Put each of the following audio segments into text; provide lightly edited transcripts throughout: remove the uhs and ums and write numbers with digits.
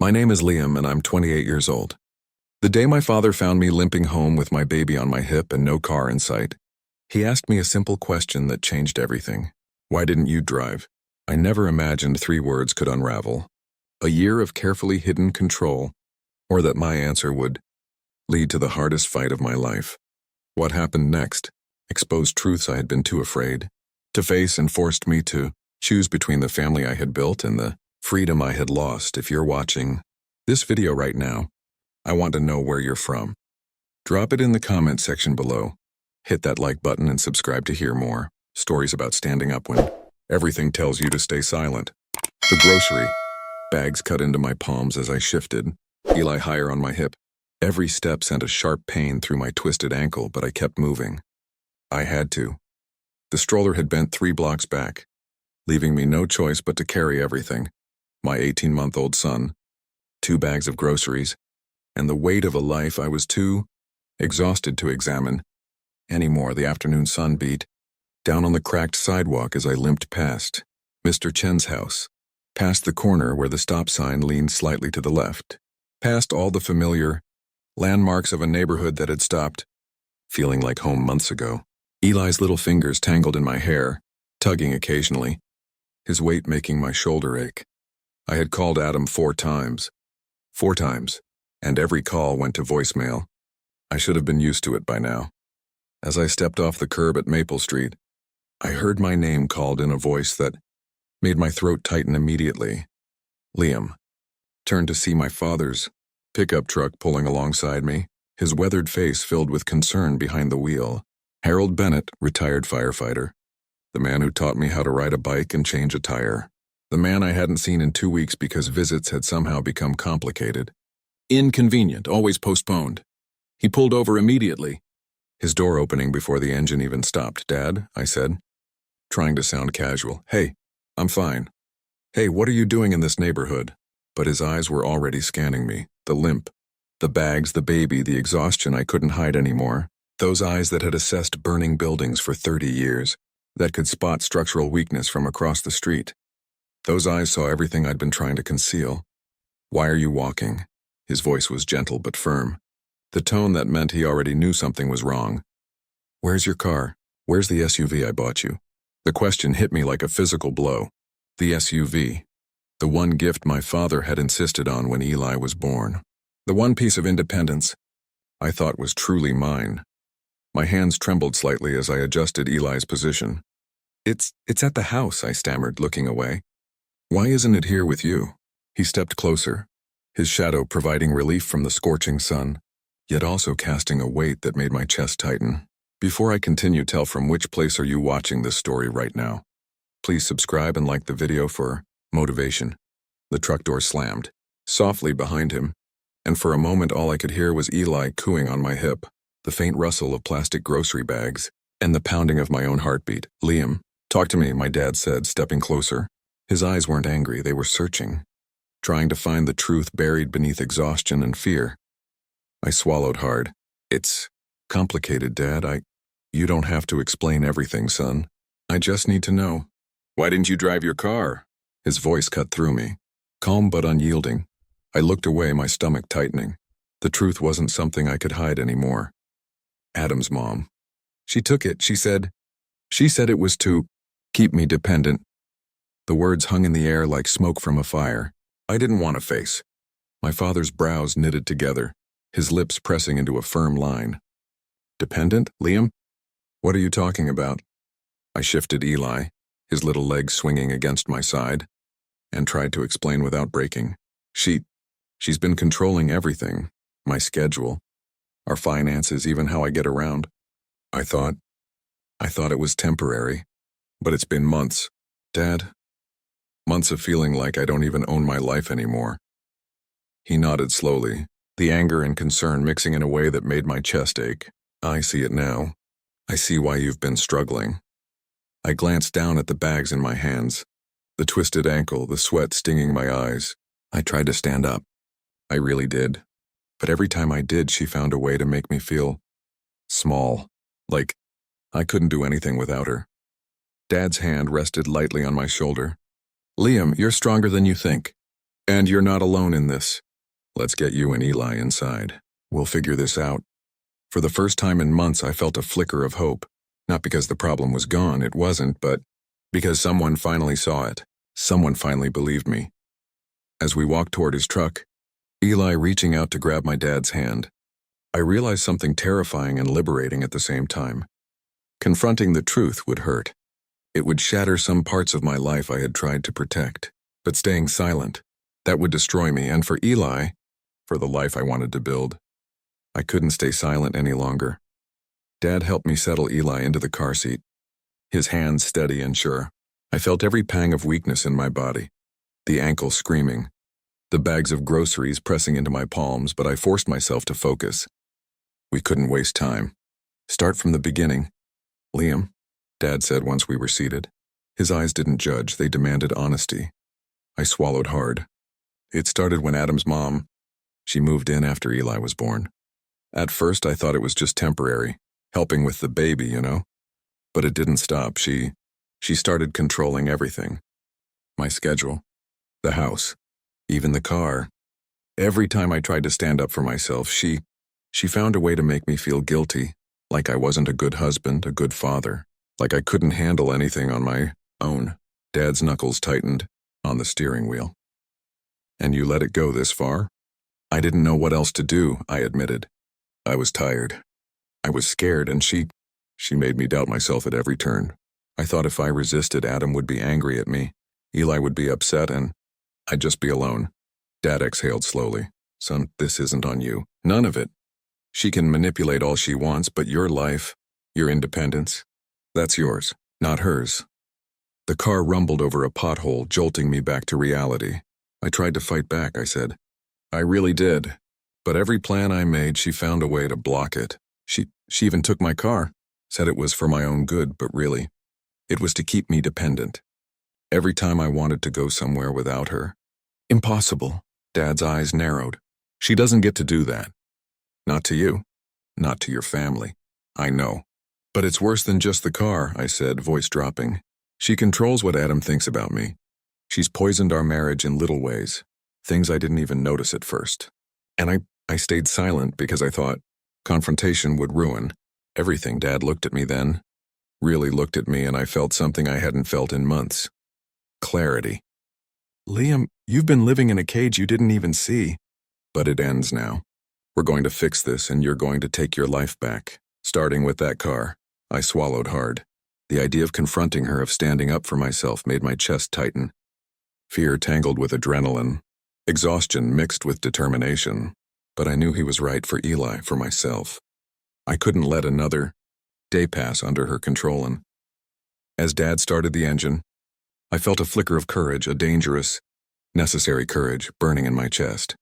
My name is Liam and I'm 28 years old. The day my father found me limping home with my baby on my hip and no car in sight, he asked me a simple question that changed everything. Why didn't you drive? I never imagined 3 words could unravel. A year of carefully hidden control, or that my answer would lead to the hardest fight of my life. What happened next exposed truths I had been too afraid to face and forced me to choose between the family I had built and the freedom I had lost. If you're watching this video right now, I want to know where you're from. Drop it in the comment section below. Hit that like button and subscribe to hear more stories about standing up when everything tells you to stay silent. The grocery bags cut into my palms as I shifted, Eli higher on my hip. Every step sent a sharp pain through my twisted ankle, but I kept moving. I had to. The stroller had bent 3 blocks back, leaving me no choice but to carry everything. My 18-month-old son, 2 bags of groceries, and the weight of a life I was too exhausted to examine anymore. The afternoon sun beat down on the cracked sidewalk as I limped past Mr. Chen's house, past the corner where the stop sign leaned slightly to the left, past all the familiar landmarks of a neighborhood that had stopped feeling like home months ago. Eli's little fingers tangled in my hair, tugging occasionally, his weight making my shoulder ache. I had called Adam 4 times, and every call went to voicemail. I should have been used to it by now. As I stepped off the curb at Maple Street, I heard my name called in a voice that made my throat tighten immediately. Liam. Turned to see my father's pickup truck pulling alongside me, his weathered face filled with concern behind the wheel. Harold Bennett, retired firefighter. The man who taught me how to ride a bike and change a tire. The man I hadn't seen in 2 weeks because visits had somehow become complicated. Inconvenient, always postponed. He pulled over immediately, his door opening before the engine even stopped. "Dad," I said, trying to sound casual. "Hey, I'm fine." "Hey, what are you doing in this neighborhood?" But his eyes were already scanning me. The limp, the bags, the baby, the exhaustion I couldn't hide anymore. Those eyes that had assessed burning buildings for 30 years, that could spot structural weakness from across the street. Those eyes saw everything I'd been trying to conceal. "Why are you walking?" His voice was gentle but firm, the tone that meant he already knew something was wrong. "Where's your car? Where's the SUV I bought you?" The question hit me like a physical blow. The SUV. The one gift my father had insisted on when Eli was born. The one piece of independence I thought was truly mine. My hands trembled slightly as I adjusted Eli's position. It's at the house," I stammered, looking away. "Why isn't it here with you?" He stepped closer, his shadow providing relief from the scorching sun, yet also casting a weight that made my chest tighten. Before I continue, tell from which place are you watching this story right now? Please subscribe and like the video for motivation. The truck door slammed softly behind him, and for a moment all I could hear was Eli cooing on my hip, the faint rustle of plastic grocery bags, and the pounding of my own heartbeat. "Liam, talk to me," my dad said, stepping closer. His eyes weren't angry, they were searching, trying to find the truth buried beneath exhaustion and fear. I swallowed hard. "It's complicated, Dad. You don't have to explain everything, son. I just need to know." "Why didn't you drive your car?" His voice cut through me, calm but unyielding. I looked away, my stomach tightening. The truth wasn't something I could hide anymore. Adam's mom. She took it, she said it was to keep me dependent. The words hung in the air like smoke from a fire. I didn't want to face. My father's brows knitted together, his lips pressing into a firm line. "Dependent, Liam? What are you talking about?" I shifted Eli, his little legs swinging against my side, and tried to explain without breaking. She's been controlling everything, my schedule, our finances, even how I get around. I thought it was temporary, but it's been months, Dad. Months of feeling like I don't even own my life anymore. He nodded slowly, the anger and concern mixing in a way that made my chest ache. "I see it now. I see why you've been struggling." I glanced down at the bags in my hands, the twisted ankle, the sweat stinging my eyes. I tried to stand up. I really did. But every time I did, she found a way to make me feel small, like I couldn't do anything without her. Dad's hand rested lightly on my shoulder. "Liam, you're stronger than you think. And you're not alone in this. Let's get you and Eli inside. We'll figure this out. For the first time in months, I felt a flicker of hope. Not because the problem was gone, it wasn't, but because someone finally saw it. Someone finally believed me. As we walked toward his truck, Eli reaching out to grab my dad's hand, I realized something terrifying and liberating at the same time. Confronting the truth would hurt. It would shatter some parts of my life I had tried to protect. But staying silent, that would destroy me, and for Eli, for the life I wanted to build, I couldn't stay silent any longer. Dad helped me settle Eli into the car seat, his hands steady and sure. I felt every pang of weakness in my body, the ankle screaming, the bags of groceries pressing into my palms, but I forced myself to focus. We couldn't waste time. Start from the beginning. Liam, Dad said once we were seated. His eyes didn't judge, they demanded honesty. I swallowed hard. It started when Adam's mom, she moved in after Eli was born. At first I thought it was just temporary, helping with the baby, you know. But it didn't stop. She started controlling everything. My schedule, the house, even the car. Every time I tried to stand up for myself, she found a way to make me feel guilty, like I wasn't a good husband, a good father, like I couldn't handle anything on my own. Dad's knuckles tightened on the steering wheel. And you let it go this far? I didn't know what else to do, I admitted. I was tired. I was scared, and she made me doubt myself at every turn. I thought if I resisted, Adam would be angry at me. Eli would be upset, and I'd just be alone. Dad exhaled slowly. Son, this isn't on you. None of it. She can manipulate all she wants, but your life, your independence, that's yours, not hers. The car rumbled over a pothole, jolting me back to reality. I tried to fight back, I said. I really did. But every plan I made, she found a way to block it. She even took my car, said it was for my own good, but really, it was to keep me dependent. Every time I wanted to go somewhere without her. Impossible. Dad's eyes narrowed. She doesn't get to do that. Not to you. Not to your family. I know. But it's worse than just the car, I said, voice dropping. She controls what Adam thinks about me. She's poisoned our marriage in little ways, things I didn't even notice at first. And I stayed silent because I thought confrontation would ruin everything. Dad looked at me then, really looked at me, and I felt something I hadn't felt in months. Clarity. Liam, you've been living in a cage you didn't even see. But it ends now. We're going to fix this, and you're going to take your life back, starting with that car. I swallowed hard. The idea of confronting her, of standing up for myself, made my chest tighten. Fear tangled with adrenaline, exhaustion mixed with determination. But I knew he was right for Eli, for myself. I couldn't let another day pass under her control, and as Dad started the engine, I felt a flicker of courage, a dangerous, necessary courage burning in my chest.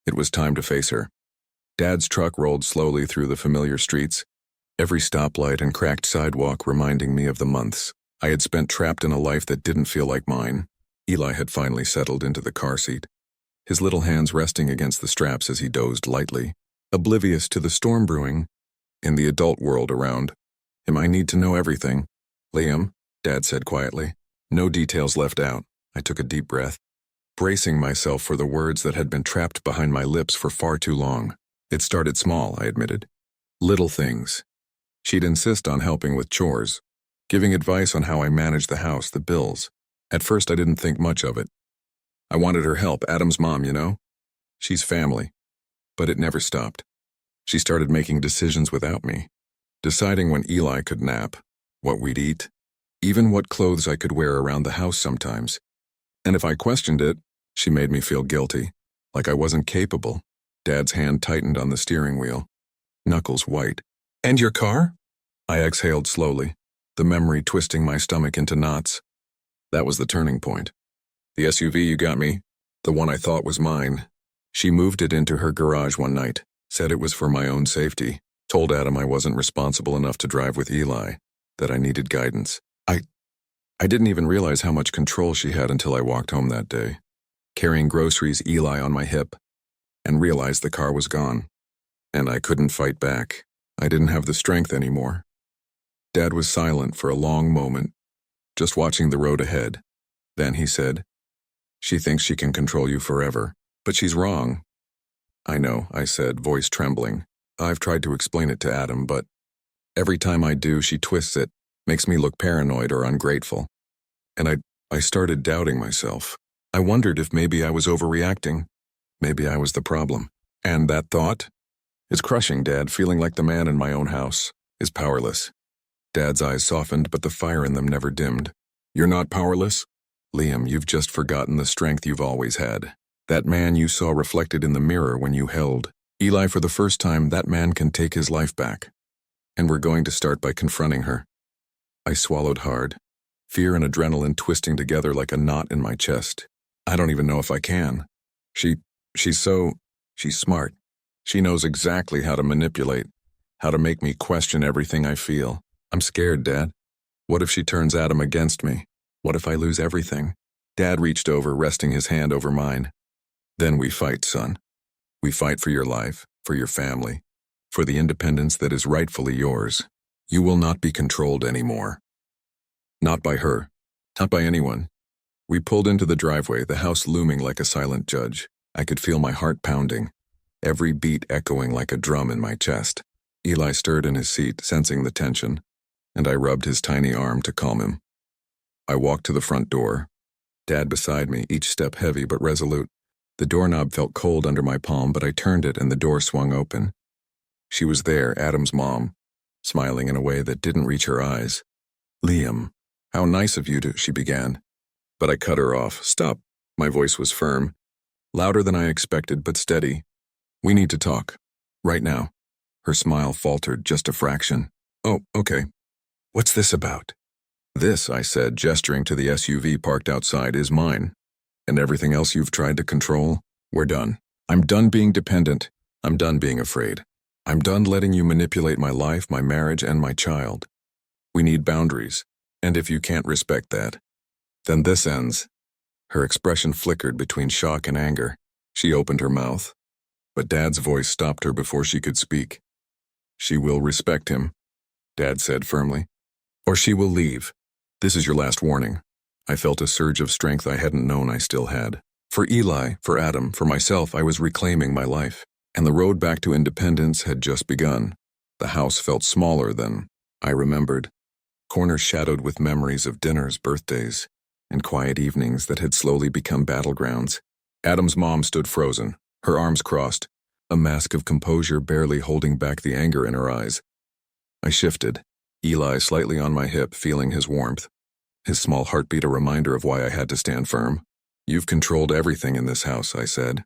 It was time to face her. Dad's truck rolled slowly through the familiar streets, every stoplight and cracked sidewalk reminding me of the months I had spent trapped in a life that didn't feel like mine. Eli had finally settled into the car seat, his little hands resting against the straps as he dozed lightly, oblivious to the storm brewing in the adult world around him. I need to know everything. Liam, Dad said quietly. No details left out. I took a deep breath, bracing myself for the words that had been trapped behind my lips for far too long. It started small, I admitted. Little things. She'd insist on helping with chores, giving advice on how I managed the house, the bills. At first I didn't think much of it. I wanted her help, Adam's mom, you know? She's family. But it never stopped. She started making decisions without me, deciding when Eli could nap, what we'd eat, even what clothes I could wear around the house sometimes. And if I questioned it, she made me feel guilty, like I wasn't capable. Dad's hand tightened on the steering wheel, knuckles white. And your car? I exhaled slowly, the memory twisting my stomach into knots. That was the turning point. The SUV you got me, the one I thought was mine. She moved it into her garage one night, said it was for my own safety, told Adam I wasn't responsible enough to drive with Eli, that I needed guidance. I didn't even realize how much control she had until I walked home that day, carrying groceries, Eli on my hip, and realized the car was gone. And I couldn't fight back. I didn't have the strength anymore. Dad was silent for a long moment, just watching the road ahead. Then he said, She thinks she can control you forever, but she's wrong. I know, I said, voice trembling. I've tried to explain it to Adam, but every time I do, she twists it, makes me look paranoid or ungrateful. And I started doubting myself. I wondered if maybe I was overreacting. Maybe I was the problem. And that thought? It's crushing, Dad, feeling like the man in my own house is powerless. Dad's eyes softened, but the fire in them never dimmed. You're not powerless? Liam, you've just forgotten the strength you've always had. That man you saw reflected in the mirror when you held Eli for the first time, that man can take his life back. And we're going to start by confronting her. I swallowed hard, fear and adrenaline twisting together like a knot in my chest. I don't even know if I can. She's smart. She knows exactly how to manipulate, how to make me question everything I feel. I'm scared, Dad. What if she turns Adam against me? What if I lose everything? Dad reached over, resting his hand over mine. Then we fight, son. We fight for your life, for your family, for the independence that is rightfully yours. You will not be controlled anymore. Not by her. Not by anyone. We pulled into the driveway, the house looming like a silent judge. I could feel my heart pounding, every beat echoing like a drum in my chest. Eli stirred in his seat, sensing the tension, and I rubbed his tiny arm to calm him. I walked to the front door, Dad beside me, each step heavy but resolute. The doorknob felt cold under my palm, but I turned it and the door swung open. She was there, Adam's mom, smiling in a way that didn't reach her eyes. Liam, how nice of you to, she began. But I cut her off. Stop. My voice was firm, louder than I expected, but steady. We need to talk. Right now. Her smile faltered just a fraction. Oh, okay. What's this about? This, I said, gesturing to the SUV parked outside, is mine. And everything else you've tried to control, we're done. I'm done being dependent. I'm done being afraid. I'm done letting you manipulate my life, my marriage, and my child. We need boundaries. And if you can't respect that, then this ends. Her expression flickered between shock and anger. She opened her mouth, but Dad's voice stopped her before she could speak. She will respect him, Dad said firmly, or she will leave. This is your last warning. I felt a surge of strength I hadn't known I still had. For Eli, for Adam, for myself, I was reclaiming my life, and the road back to independence had just begun. The house felt smaller than I remembered, corners shadowed with memories of dinners, birthdays, and quiet evenings that had slowly become battlegrounds. Adam's mom stood frozen, her arms crossed, a mask of composure barely holding back the anger in her eyes. I shifted, Eli slightly on my hip, feeling his warmth. His small heartbeat a reminder of why I had to stand firm. You've controlled everything in this house, I said.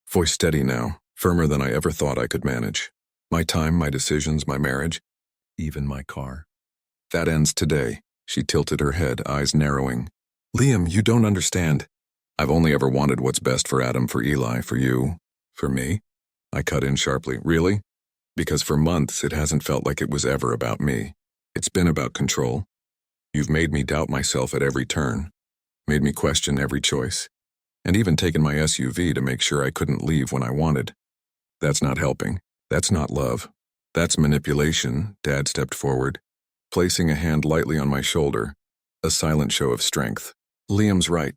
Voice steady now, firmer than I ever thought I could manage. My time, my decisions, my marriage, even my car. That ends today. She tilted her head, eyes narrowing. Liam, you don't understand. I've only ever wanted what's best for Adam, for Eli, for you, for me. I cut in sharply. Really? Because for months it hasn't felt like it was ever about me. It's been about control. You've made me doubt myself at every turn, made me question every choice, and even taken my SUV to make sure I couldn't leave when I wanted. That's not helping. That's not love. That's manipulation. Dad stepped forward, placing a hand lightly on my shoulder, a silent show of strength. Liam's right.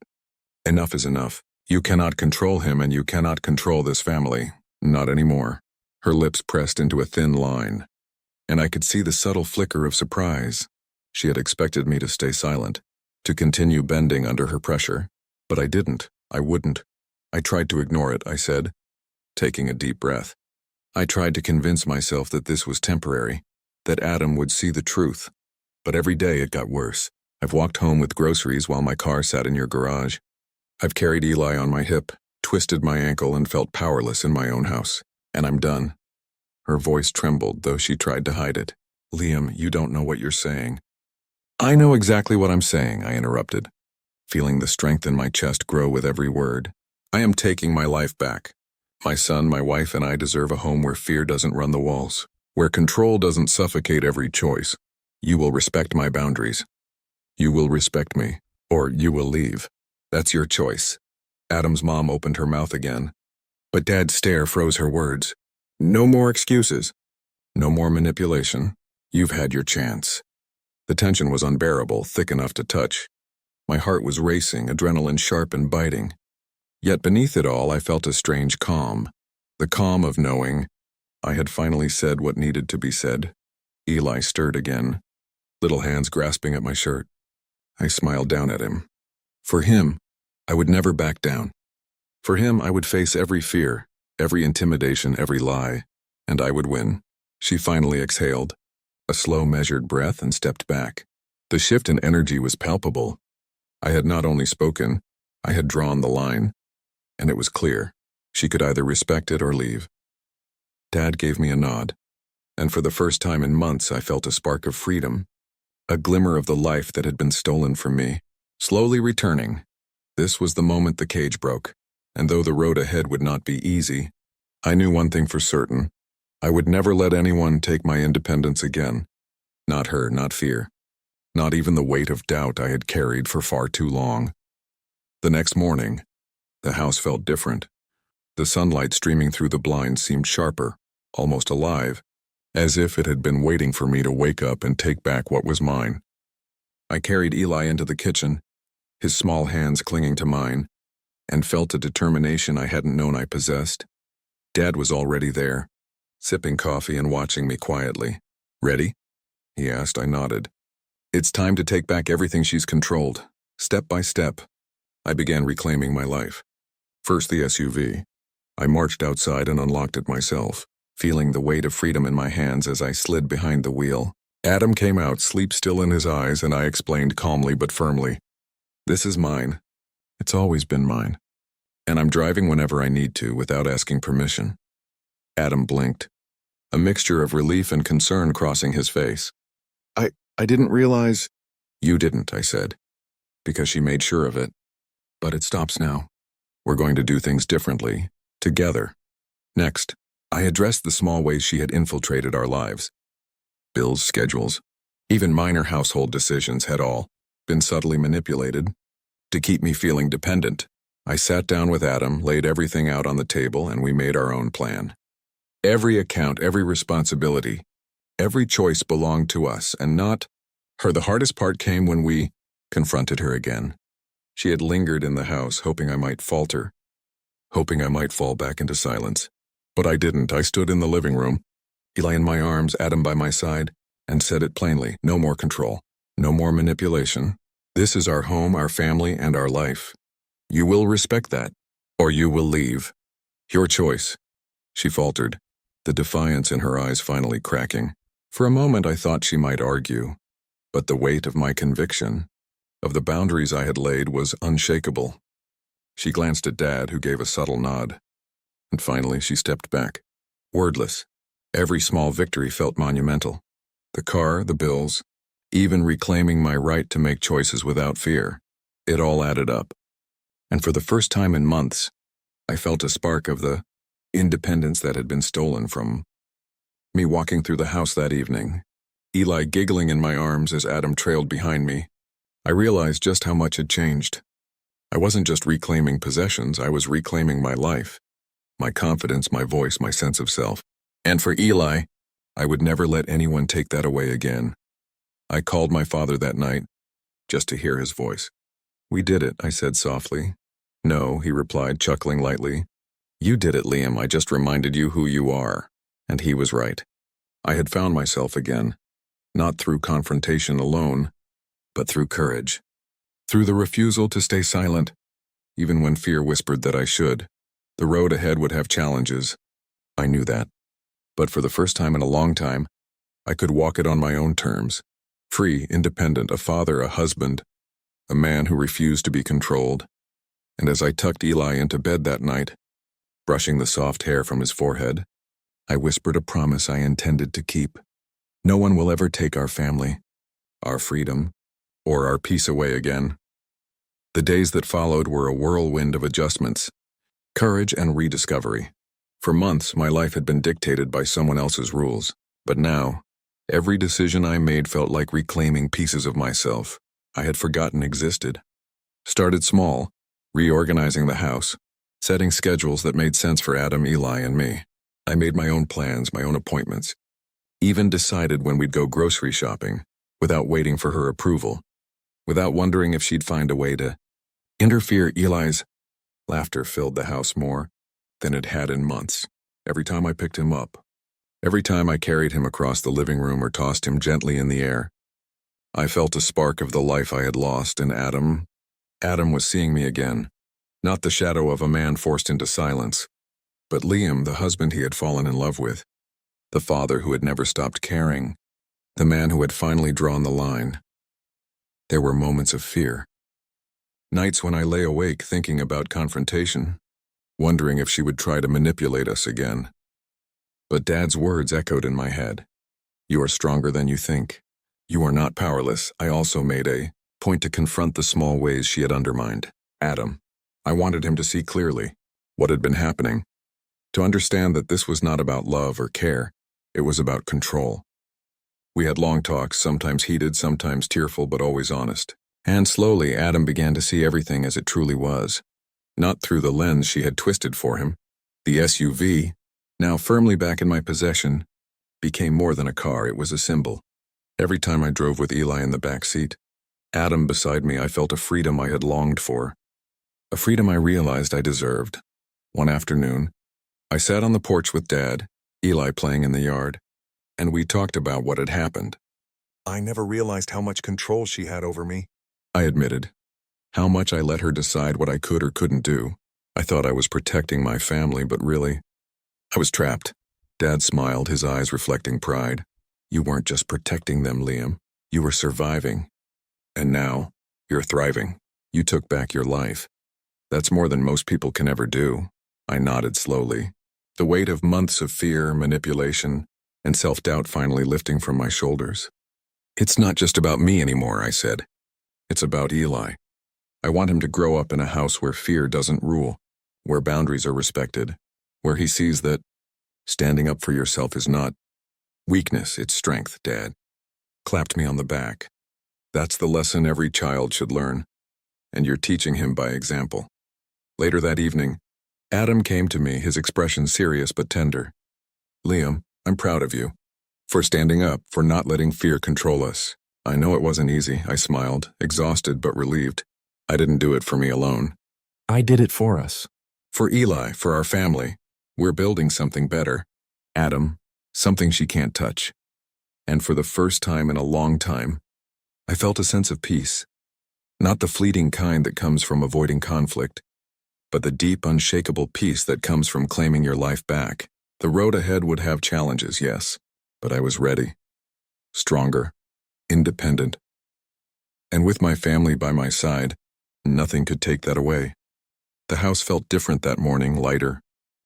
Enough is enough. You cannot control him and you cannot control this family. Not anymore. Her lips pressed into a thin line, and I could see the subtle flicker of surprise. She had expected me to stay silent, to continue bending under her pressure, but I didn't. I wouldn't. I tried to ignore it, I said, taking a deep breath. I tried to convince myself that this was temporary, that Adam would see the truth. But every day it got worse. I've walked home with groceries while my car sat in your garage. I've carried Eli on my hip, twisted my ankle, and felt powerless in my own house. And I'm done. Her voice trembled, though she tried to hide it. Liam, you don't know what you're saying. I know exactly what I'm saying, I interrupted, feeling the strength in my chest grow with every word. I am taking my life back. My son, my wife, and I deserve a home where fear doesn't run the walls, where control doesn't suffocate every choice. You will respect my boundaries. You will respect me, or you will leave. That's your choice. Adam's mom opened her mouth again, but Dad's stare froze her words. No more excuses. No more manipulation. You've had your chance. The tension was unbearable, thick enough to touch. My heart was racing, adrenaline sharp and biting. Yet beneath it all, I felt a strange calm. The calm of knowing I had finally said what needed to be said. Eli stirred again, little hands grasping at my shirt. I smiled down at him. For him, I would never back down. For him, I would face every fear, every intimidation, every lie, and I would win. She finally exhaled, a slow, measured breath, and stepped back. The shift in energy was palpable. I had not only spoken, I had drawn the line, and it was clear. She could either respect it or leave. Dad gave me a nod, and for the first time in months I felt a spark of freedom, a glimmer of the life that had been stolen from me, slowly returning. This was the moment the cage broke, and though the road ahead would not be easy, I knew one thing for certain. I would never let anyone take my independence again. Not her, not fear. Not even the weight of doubt I had carried for far too long. The next morning, the house felt different. The sunlight streaming through the blinds seemed sharper, almost alive, as if it had been waiting for me to wake up and take back what was mine. I carried Eli into the kitchen, his small hands clinging to mine, and felt a determination I hadn't known I possessed. Dad was already there, sipping coffee and watching me quietly. "Ready?" he asked. I nodded. "It's time to take back everything she's controlled." Step by step, I began reclaiming my life. First the SUV. I marched outside and unlocked it myself, feeling the weight of freedom in my hands as I slid behind the wheel. Adam came out, sleep still in his eyes, and I explained calmly but firmly, "This is mine. It's always been mine. And I'm driving whenever I need to, without asking permission." Adam blinked, a mixture of relief and concern crossing his face. I didn't realize." "You didn't," I said, because she made sure of it. "But it stops now. We're going to do things differently, together." Next, I addressed the small ways she had infiltrated our lives. Bills, schedules, even minor household decisions had all been subtly manipulated to keep me feeling dependent. I sat down with Adam, laid everything out on the table, and we made our own plan. Every account, every responsibility, every choice belonged to us, and not her. The hardest part came when we confronted her again. She had lingered in the house, hoping I might falter, hoping I might fall back into silence. But I didn't. I stood in the living room, Eli in my arms, Adam by my side, and said it plainly: no more control, no more manipulation. This is our home, our family, and our life. You will respect that, or you will leave. Your choice. She faltered, the defiance in her eyes finally cracking. For a moment I thought she might argue, but the weight of my conviction, of the boundaries I had laid, was unshakable. She glanced at Dad, who gave a subtle nod, and finally she stepped back, wordless. Every small victory felt monumental. The car, the bills, even reclaiming my right to make choices without fear. It all added up. And for the first time in months, I felt a spark of the independence that had been stolen from me. Walking through the house that evening, Eli giggling in my arms as Adam trailed behind me, I realized just how much had changed. I wasn't just reclaiming possessions, I was reclaiming my life, my confidence, my voice, my sense of self. And for Eli, I would never let anyone take that away again. I called my father that night, just to hear his voice. "We did it," I said softly. "No," he replied, chuckling lightly. "You did it, Liam. I just reminded you who you are." And he was right. I had found myself again, not through confrontation alone, but through courage. Through the refusal to stay silent, even when fear whispered that I should. The road ahead would have challenges. I knew that. But for the first time in a long time, I could walk it on my own terms. Free, independent, a father, a husband, a man who refused to be controlled. And as I tucked Eli into bed that night, brushing the soft hair from his forehead, I whispered a promise I intended to keep. No one will ever take our family, our freedom, or our peace away again. The days that followed were a whirlwind of adjustments, courage, and rediscovery. For months, my life had been dictated by someone else's rules, but now, every decision I made felt like reclaiming pieces of myself I had forgotten existed. Started small, reorganizing the house, setting schedules that made sense for Adam, Eli, and me. I made my own plans, my own appointments, even decided when we'd go grocery shopping without waiting for her approval. without wondering if she'd find a way to interfere. Eli's laughter filled the house more than it had in months. Every time I picked him up, every time I carried him across the living room or tossed him gently in the air, I felt a spark of the life I had lost, and Adam was seeing me again. Not the shadow of a man forced into silence, but Liam, the husband he had fallen in love with, the father who had never stopped caring, the man who had finally drawn the line. There were moments of fear. Nights when I lay awake thinking about confrontation, wondering if she would try to manipulate us again. But Dad's words echoed in my head. You are stronger than you think. You are not powerless. I also made a point to confront the small ways she had undermined Adam. I wanted him to see clearly what had been happening, to understand that this was not about love or care. It was about control. We had long talks, sometimes heated, sometimes tearful, but always honest. And slowly, Adam began to see everything as it truly was. Not through the lens she had twisted for him. The SUV, now firmly back in my possession, became more than a car. It was a symbol. Every time I drove with Eli in the back seat, Adam beside me, I felt a freedom I had longed for. A freedom I realized I deserved. One afternoon, I sat on the porch with Dad, Eli playing in the yard, and we talked about what had happened. I never realized how much control she had over me, I admitted. How much I let her decide what I could or couldn't do. I thought I was protecting my family, but really, I was trapped. Dad smiled, his eyes reflecting pride. You weren't just protecting them, Liam. You were surviving. And now, you're thriving. You took back your life. That's more than most people can ever do. I nodded slowly, the weight of months of fear, manipulation, and self-doubt finally lifting from my shoulders. It's not just about me anymore, I said. It's about Eli. I want him to grow up in a house where fear doesn't rule, where boundaries are respected, where he sees that standing up for yourself is not weakness, it's strength. Dad clapped me on the back. That's the lesson every child should learn, and you're teaching him by example. Later that evening, Adam came to me, his expression serious but tender. Liam, I'm proud of you. For standing up, for not letting fear control us. I know it wasn't easy, I smiled, exhausted but relieved. I didn't do it for me alone. I did it for us. For Eli, for our family. We're building something better. Adam, something she can't touch. And for the first time in a long time, I felt a sense of peace. Not the fleeting kind that comes from avoiding conflict, but the deep, unshakable peace that comes from claiming your life back. The road ahead would have challenges, yes, but I was ready. Stronger, independent. And with my family by my side, nothing could take that away. The house felt different that morning, lighter,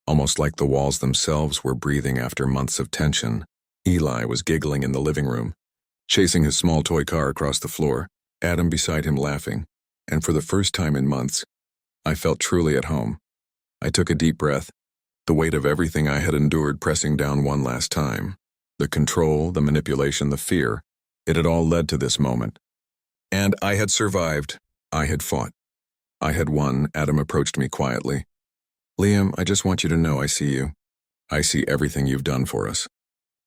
almost like the walls themselves were breathing after months of tension. Eli was giggling in the living room, chasing his small toy car across the floor, Adam beside him laughing, and for the first time in months, I felt truly at home. I took a deep breath, the weight of everything I had endured pressing down one last time. The control, the manipulation, the fear, it had all led to this moment. And I had survived. I had fought. I had won. Adam approached me quietly. Liam, I just want you to know I see you. I see everything you've done for us.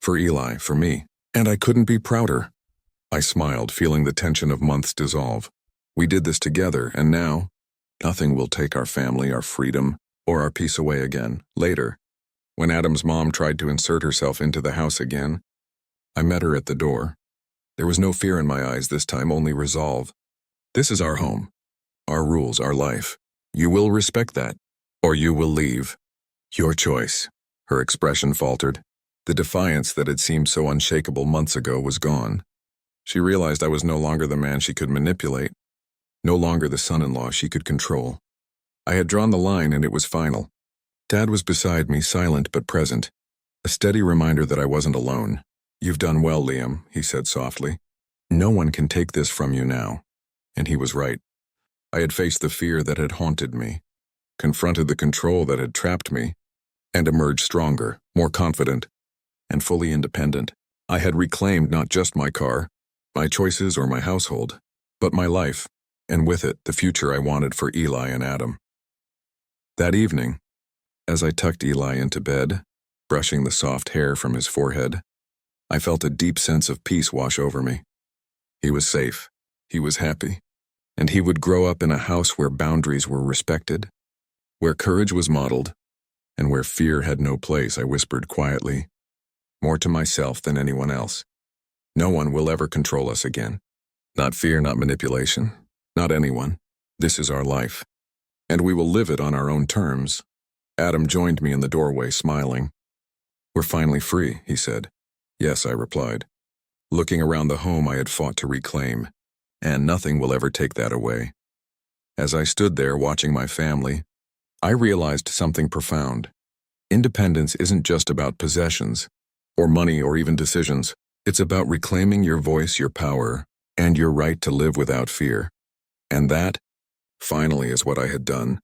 For Eli, for me. And I couldn't be prouder. I smiled, feeling the tension of months dissolve. We did this together, and now, nothing will take our family, our freedom, or our peace away again. Later, when Adam's mom tried to insert herself into the house again, I met her at the door. There was no fear in my eyes this time, only resolve. This is our home, our rules, our life. You will respect that, or you will leave. Your choice. Her expression faltered. The defiance that had seemed so unshakable months ago was gone. She realized I was no longer the man she could manipulate, no longer the son-in-law she could control. I had drawn the line, and it was final. Dad was beside me, silent but present, a steady reminder that I wasn't alone. You've done well, Liam, he said softly. No one can take this from you now. And he was right. I had faced the fear that had haunted me, confronted the control that had trapped me, and emerged stronger, more confident, and fully independent. I had reclaimed not just my car, my choices or my household, but my life, and with it, the future I wanted for Eli and Adam. That evening, as I tucked Eli into bed, brushing the soft hair from his forehead, I felt a deep sense of peace wash over me. He was safe. He was happy. And he would grow up in a house where boundaries were respected, where courage was modeled, and where fear had no place, I whispered quietly, more to myself than anyone else. No one will ever control us again. Not fear, not manipulation, not anyone. This is our life. And we will live it on our own terms. Adam joined me in the doorway, smiling. We're finally free, he said. Yes, I replied, looking around the home I had fought to reclaim, and nothing will ever take that away. As I stood there watching my family, I realized something profound. Independence isn't just about possessions, or money, or even decisions. It's about reclaiming your voice, your power, and your right to live without fear. And that, finally, is what I had done.